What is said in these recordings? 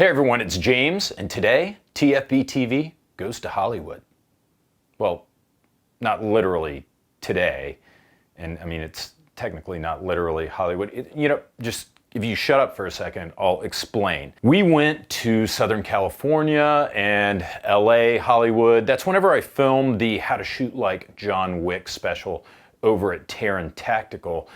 everyone, it's James, and today, TFBTV goes to Hollywood. Well, not literally today, and I mean, it's technically not literally Hollywood. Just if you shut up for a second, I'll explain. We went to Southern California and LA, Hollywood. That's whenever I filmed the How to Shoot Like John Wick special over at Terran Tactical.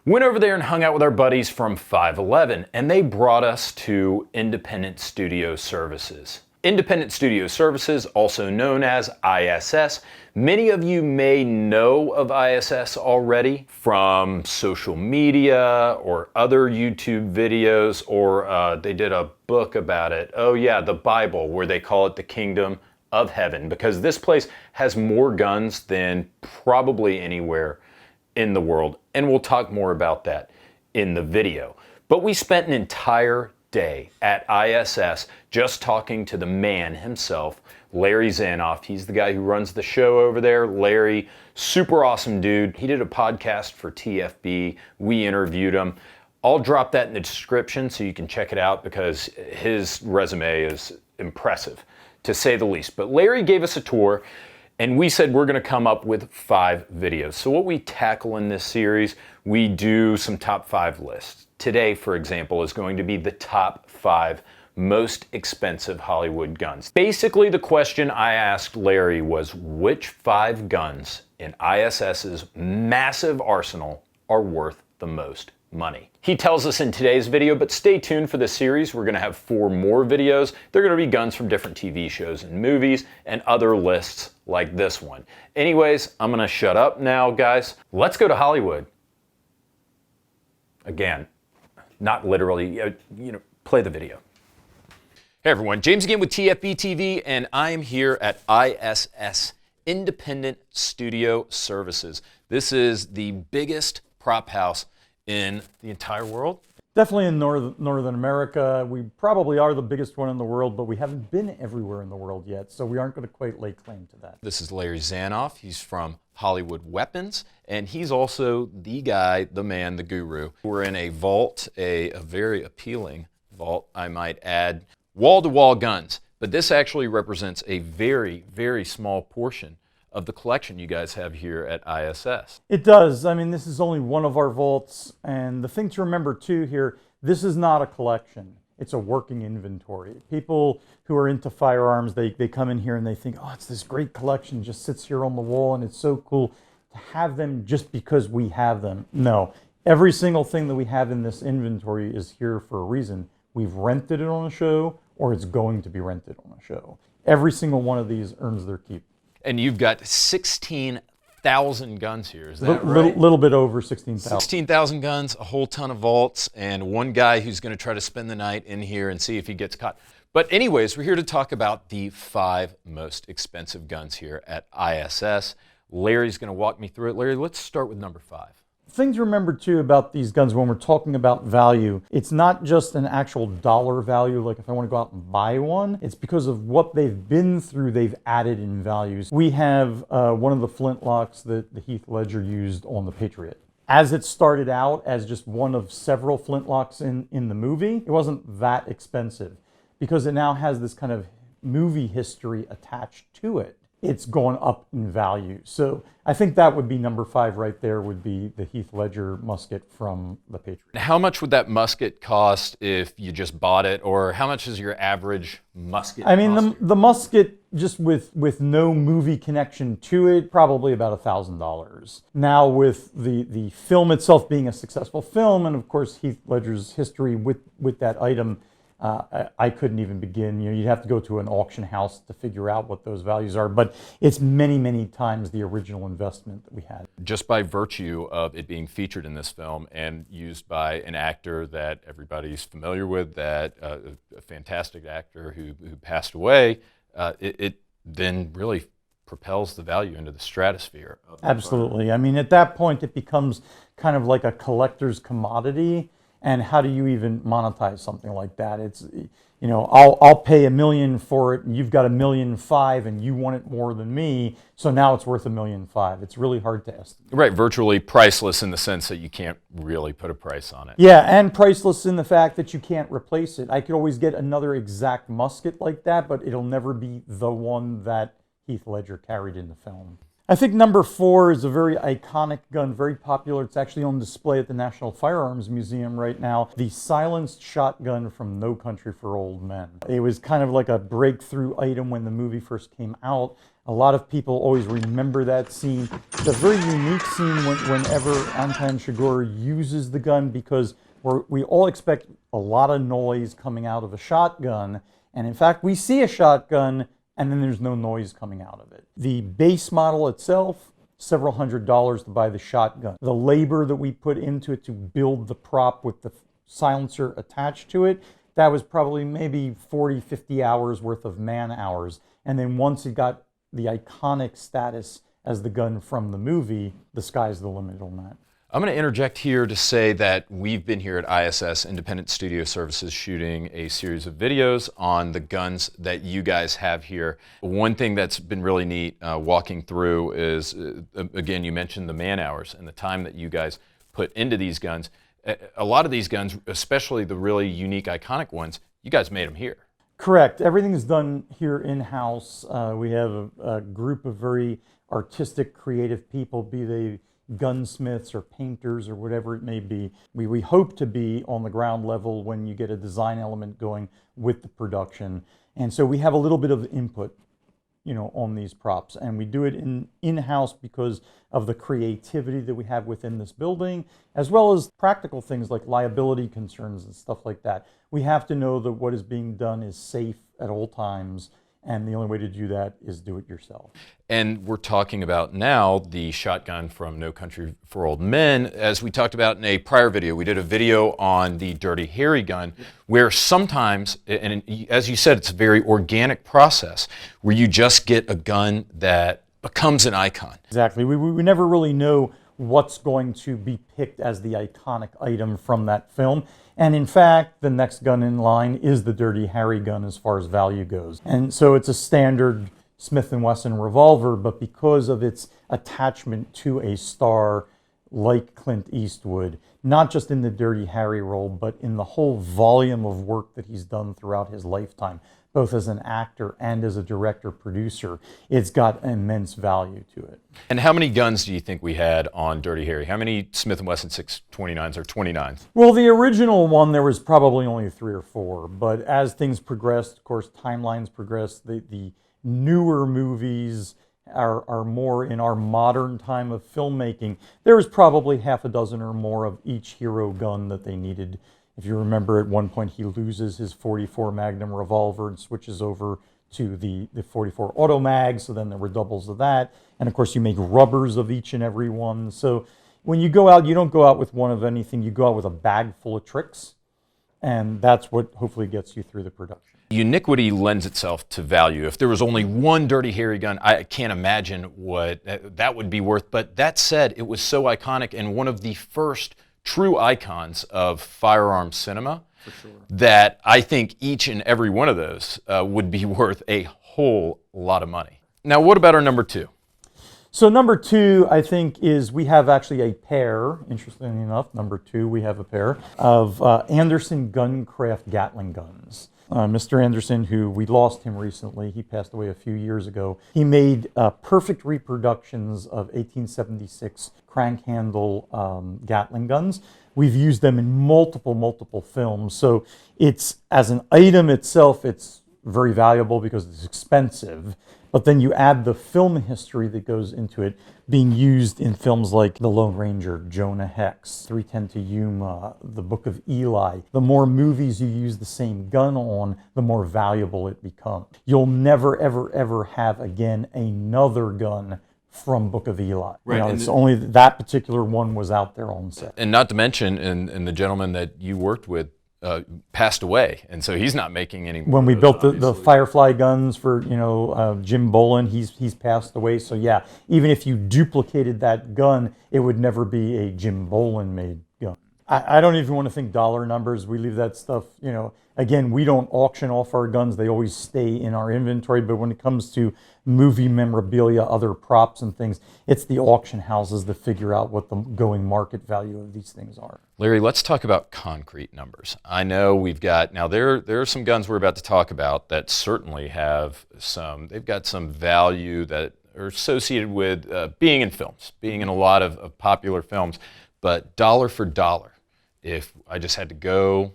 Went over there and hung out with our buddies from 511, and they brought us to Independent Studio Services. Independent Studio Services, also known as ISS. Many of you may know of ISS already from social media or other YouTube videos, or they did a book about it. Oh yeah, the Bible, where they call it the Kingdom of Heaven, because this place has more guns than probably anywhere in the world, and we'll talk more about that in the video. But we spent an entire day at ISS just talking to the man himself, Larry Zanoff. He's the guy who runs the show over there. Larry, super awesome dude. He did a podcast for TFB. We interviewed him. I'll drop that in the description so you can check it out, because his resume is impressive, to say the least. But Larry gave us a tour, and we said we're going to come up with 5 videos. So what we tackle in this series, we do some top 5 lists. Today, for example, is going to be the top 5 most expensive Hollywood guns. Basically, the question I asked Larry was, which 5 guns in ISS's massive arsenal are worth the most money? He tells us in today's video, but stay tuned for this series. We're going to have 4 more videos. They're going to be guns from different TV shows and movies and other lists like this one. Anyways, I'm going to shut up now, guys. Let's go to Hollywood. Again, not literally, play the video. Hey everyone, James again with TFBTV, and I am here at ISS, Independent Studio Services. This is the biggest prop house in the entire world. Definitely in Northern America. We probably are the biggest one in the world, but we haven't been everywhere in the world yet, so we aren't going to quite lay claim to that. This is Larry Zanoff. He's from Hollywood Weapons, and he's also the guy, the man, the guru. We're in a vault, a very appealing vault, I might add. Wall-to-wall guns, but this actually represents a very, very small portion of the collection you guys have here at ISS. It does. I mean, this is only one of our vaults, and the thing to remember too here, this is not a collection. It's a working inventory. People who are into firearms, they come in here and they think, oh, it's this great collection, just sits here on the wall, and it's so cool to have them just because we have them. No, every single thing that we have in this inventory is here for a reason. We've rented it on a show, or it's going to be rented on a show. Every single one of these earns their keep. And you've got 16,000 guns here, is that right? Little bit over 16,000. 16,000 guns, a whole ton of vaults, and one guy who's going to try to spend the night in here and see if he gets caught. But anyways, we're here to talk about the 5 most expensive guns here at ISS. Larry's going to walk me through it. Larry, let's start with number 5. Thing to remember too about these guns when we're talking about value, it's not just an actual dollar value, like if I want to go out and buy one, it's because of what they've been through, they've added in values. We have one of the flintlocks that the Heath Ledger used on the Patriot. As it started out as just one of several flintlocks in the movie, it wasn't that expensive because it now has this kind of movie history attached to it. It's gone up in value. So I think that would be number 5 right there, would be the Heath Ledger musket from the Patriot. How much would that musket cost if you just bought it, or how much is your average musket I mean, the musket, just with no movie connection to it, probably about $1,000. Now with the film itself being a successful film, and of course Heath Ledger's history with that item, I couldn't even begin. You'd have to go to an auction house to figure out what those values are, but it's many, many times the original investment that we had. Just by virtue of it being featured in this film and used by an actor that everybody's familiar with, that a fantastic actor who passed away, it then really propels the value into the stratosphere. Absolutely. I mean, at that point, it becomes kind of like a collector's commodity. And how do you even monetize something like that? you know, I'll pay $1 million for it, and you've got $1.5 million, and you want it more than me, so now it's worth $1.5 million. It's really hard to estimate. Right, virtually priceless in the sense that you can't really put a price on it. Yeah, and priceless in the fact that you can't replace it. I could always get another exact musket like that, but it'll never be the one that Heath Ledger carried in the film. I think number 4 is a very iconic gun, very popular. It's actually on display at the National Firearms Museum right now. The silenced shotgun from No Country for Old Men. It was kind of like a breakthrough item when the movie first came out. A lot of people always remember that scene. It's a very unique scene whenever Anton Chigurh uses the gun, because we all expect a lot of noise coming out of a shotgun. And in fact, we see a shotgun and then there's no noise coming out of it. The base model itself, several $100s to buy the shotgun. The labor that we put into it to build the prop with the silencer attached to it, that was probably maybe 40, 50 hours worth of man hours. And then once it got the iconic status as the gun from the movie, the sky's the limit on that. I'm going to interject here to say that we've been here at ISS, Independent Studio Services, shooting a series of videos on the guns that you guys have here. One thing that's been really neat walking through is, again, you mentioned the man hours and the time that you guys put into these guns. A lot of these guns, especially the really unique, iconic ones, you guys made them here. Correct. Everything is done here in-house. We have a group of very artistic, creative people, be they gunsmiths or painters or whatever it may be. We hope to be on the ground level when you get a design element going with the production. And so we have a little bit of input, you know, on these props. And we do it in-house because of the creativity that we have within this building, as well as practical things like liability concerns and stuff like that. We have to know that what is being done is safe at all times. And the only way to do that is do it yourself. And we're talking about now the shotgun from No Country for Old Men. As we talked about in a prior video, we did a video on the Dirty Harry gun, where sometimes, and as you said, it's a very organic process, where you just get a gun that becomes an icon. Exactly. We never really know what's going to be picked as the iconic item from that film. And in fact, the next gun in line is the Dirty Harry gun as far as value goes. And so it's a standard Smith & Wesson revolver, but because of its attachment to a star like Clint Eastwood, not just in the Dirty Harry role, but in the whole volume of work that he's done throughout his lifetime, both as an actor and as a director-producer, it's got immense value to it. And how many guns do you think we had on Dirty Harry? How many Smith & Wesson 629s or 29s? Well, the original one, there was probably only 3 or 4, but as things progressed, of course, timelines progressed, the newer movies are more in our modern time of filmmaking. There was probably half a dozen or more of each hero gun that they needed. If you remember, at one point he loses his .44 Magnum revolver and switches over to the .44 Auto Mag, so then there were doubles of that. And of course you make rubbers of each and every one. So when you go out, you don't go out with one of anything, you go out with a bag full of tricks. And that's what hopefully gets you through the production. Uniquity lends itself to value. If there was only one Dirty Harry gun, I can't imagine what that would be worth. But that said, it was so iconic and one of the first true icons of firearm cinema, for sure, that I think each and every one of those would be worth a whole lot of money. Now, what about our number 2? So number 2, I think, is we have actually a pair, interestingly enough, number 2, we have a pair of Anderson Guncraft Gatling guns. Mr. Anderson, who we lost him recently, he passed away a few years ago. He made perfect reproductions of 1876 crank handle Gatling guns. We've used them in multiple films. So it's, as an item itself, it's very valuable because it's expensive. But then you add the film history that goes into it, being used in films like The Lone Ranger, Jonah Hex, 3:10 to Yuma, The Book of Eli. The more movies you use the same gun on, the more valuable it becomes. You'll never, ever have again another gun from Book of Eli. Right, you know, it's only that particular one was out there on set. And not to mention, and the gentleman that you worked with passed away, and so he's not making any more. When we of built those, the Firefly guns for, you know, Jim Bolin, he's passed away. So yeah, even if you duplicated that gun, it would never be a Jim Bolin made gun. I don't even want to think dollar numbers. We leave that stuff, again, we don't auction off our guns. They always stay in our inventory. But when it comes to movie memorabilia, other props and things, it's the auction houses that figure out what the going market value of these things are. Larry, let's talk about concrete numbers. I know we've got, now there are some guns we're about to talk about that certainly have they've got some value that are associated with being in films, being in a lot of popular films. But dollar for dollar, if I just had to go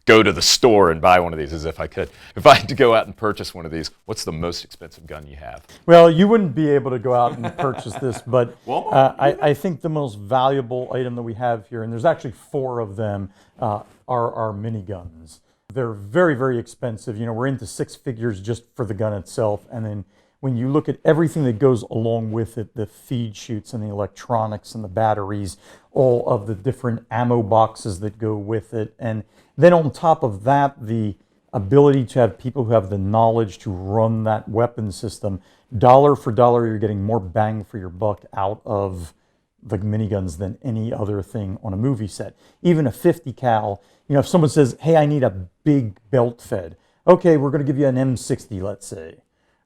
to the store and buy one of these, as if I could, if I had to go out and purchase one of these, what's the most expensive gun you have? Well, you wouldn't be able to go out and purchase this, but I think the most valuable item that we have here, and there's actually 4 of them, are our miniguns. They're very, very expensive. We're into 6 figures just for the gun itself, and then when you look at everything that goes along with it, the feed chutes and the electronics and the batteries, all of the different ammo boxes that go with it, and then on top of that, the ability to have people who have the knowledge to run that weapon system, dollar for dollar, you're getting more bang for your buck out of the miniguns than any other thing on a movie set. Even a 50 cal, if someone says, hey, I need a big belt fed, okay, we're going to give you an M60, let's say.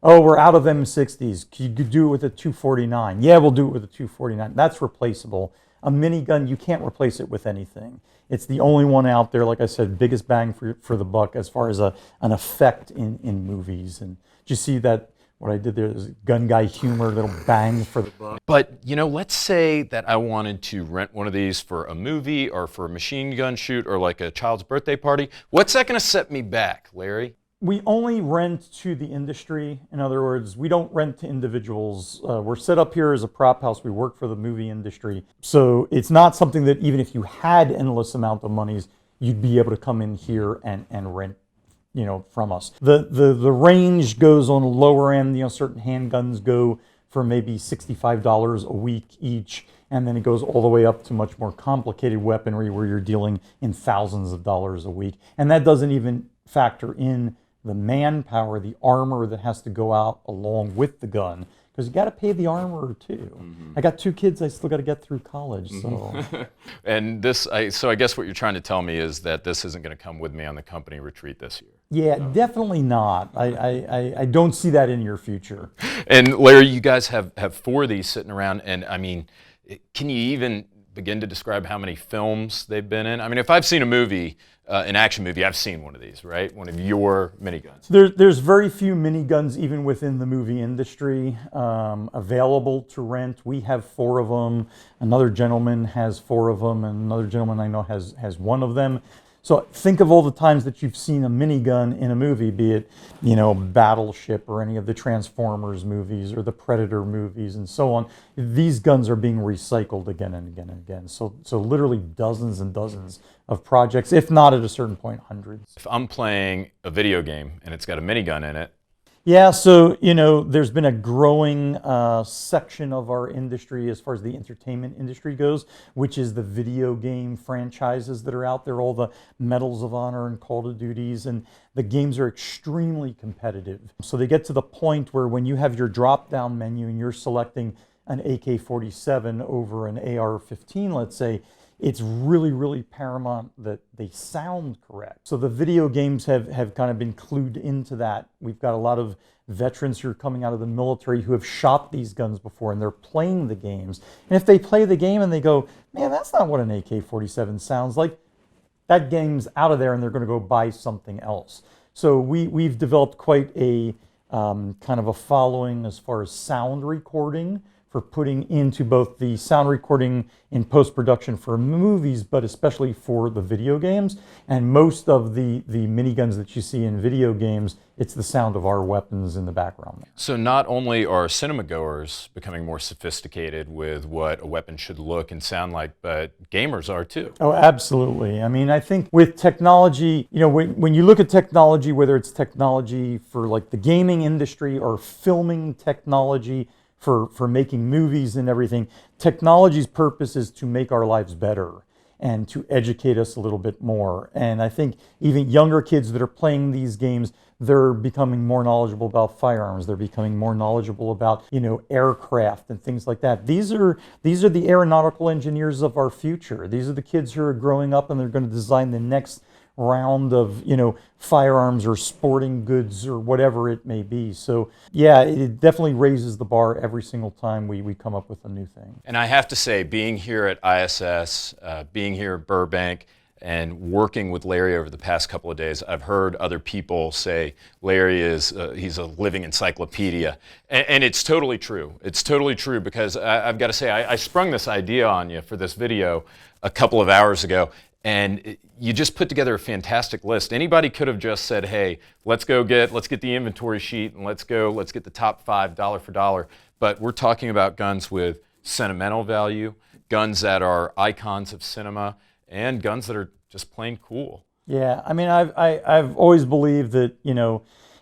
Oh, we're out of M60s. You could do it with a 249. Yeah, we'll do it with a 249. That's replaceable. A minigun, you can't replace it with anything. It's the only one out there, like I said, biggest bang for the buck as far as an effect in movies. And did you see that, what I did there is gun guy humor, that'll bang for the buck. But, let's say that I wanted to rent one of these for a movie or for a machine gun shoot or like a child's birthday party. What's that going to set me back, Larry? We only rent to the industry. In other words, we don't rent to individuals. We're set up here as a prop house. We work for the movie industry. So it's not something that even if you had endless amount of monies, you'd be able to come in here and rent, from us. The range goes on the lower end. Certain handguns go for maybe $65 a week each. And then it goes all the way up to much more complicated weaponry where you're dealing in thousands of dollars a week. And that doesn't even factor in the manpower, the armor that has to go out along with the gun, because you got to pay the armorer too. Mm-hmm. I got 2 kids, I still got to get through college. So, and so I guess what you're trying to tell me is that this isn't going to come with me on the company retreat this year. Yeah, no. Definitely not. I don't see that in your future. And Larry, you guys have 4 of these sitting around, and I mean, can you even begin to describe how many films they've been in? I mean, if I've seen a movie, an action movie, I've seen one of these, right? One of your miniguns. There's very few miniguns, even within the movie industry, available to rent. We have 4 of them. Another gentleman has 4 of them, and another gentleman I know has 1 of them. So think of all the times that you've seen a minigun in a movie, be it, Battleship or any of the Transformers movies or the Predator movies and so on. These guns are being recycled again and again and again. So literally dozens and dozens of projects, if not at a certain point, hundreds. If I'm playing a video game and it's got a minigun in it, yeah, so, there's been a growing section of our industry as far as the entertainment industry goes, which is the video game franchises that are out there, all the Medals of Honor and Call of Duties, and the games are extremely competitive. So they get to the point where when you have your drop-down menu and you're selecting an AK-47 over an AR-15, let's say, it's really, really paramount that they sound correct. So the video games have kind of been clued into that. We've got a lot of veterans who are coming out of the military who have shot these guns before, and they're playing the games. And if they play the game and they go, man, that's not what an AK-47 sounds like, that game's out of there and they're going to go buy something else. So we've developed quite a kind of a following as far as sound recording, for putting into both the sound recording in post-production for movies, but especially for the video games. And most of the miniguns that you see in video games, it's the sound of our weapons in the background. So not only are cinema goers becoming more sophisticated with what a weapon should look and sound like, but gamers are too. Oh, absolutely. I mean, I think with technology, when you look at technology, whether it's technology for like the gaming industry or filming technology, for making movies and everything, technology's purpose is to make our lives better. and to educate us a little bit more. And I think even younger kids that are playing these games, they're becoming more knowledgeable about firearms. They're becoming more knowledgeable about, aircraft and things like that. These are the aeronautical engineers of our future. These are the kids who are growing up and they're going to design the next round of, firearms or sporting goods or whatever it may be. So yeah, it definitely raises the bar every single time we come up with a new thing. And I have to say, being here at ISS, being here at Burbank, and working with Larry over the past couple of days, I've heard other people say Larry is he's a living encyclopedia, and it's totally true. It's totally true because I've got to say I sprung this idea on you for this video a couple of hours ago, and you just put together a fantastic list. Anybody could have just said, "Hey, let's get the inventory sheet and let's get the top 5 dollar for dollar." But we're talking about guns with sentimental value, guns that are icons of cinema, and guns that are just plain cool. Yeah, I mean, I've always believed that,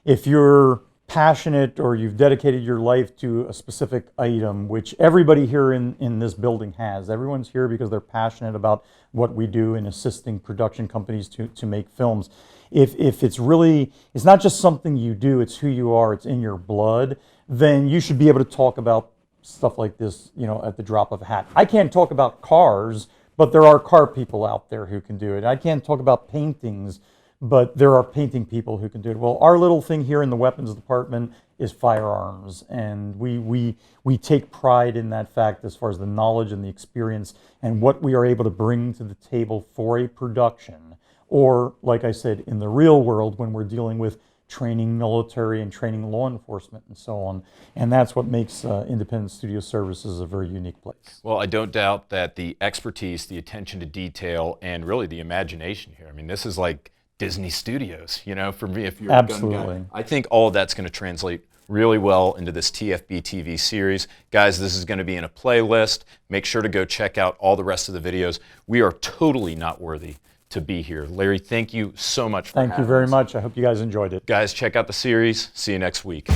if you're passionate or you've dedicated your life to a specific item, which everybody here in this building has, everyone's here because they're passionate about what we do in assisting production companies to make films. If it's not just something you do, it's who you are, it's in your blood, then you should be able to talk about stuff like this, at the drop of a hat. I can't talk about cars, but there are car people out there who can do it. I can't talk about paintings, but there are painting people who can do it. Well, our little thing here in the weapons department is firearms, and we take pride in that fact as far as the knowledge and the experience and what we are able to bring to the table for a production. Or, like I said, in the real world when we're dealing with training military and training law enforcement and so on. And that's what makes Independent Studio Services a very unique place. Well, I don't doubt that the expertise, the attention to detail, and really the imagination here. I mean, this is like Disney Studios, for me, if you're Absolutely. a gun guy. I think all of that's going to translate really well into this TFBTV series. Guys, this is going to be in a playlist. Make sure to go check out all the rest of the videos. We are totally not worthy to be here. Larry, thank you so much for having us. Thank you very much. I hope you guys enjoyed it. Guys, check out the series. See you next week.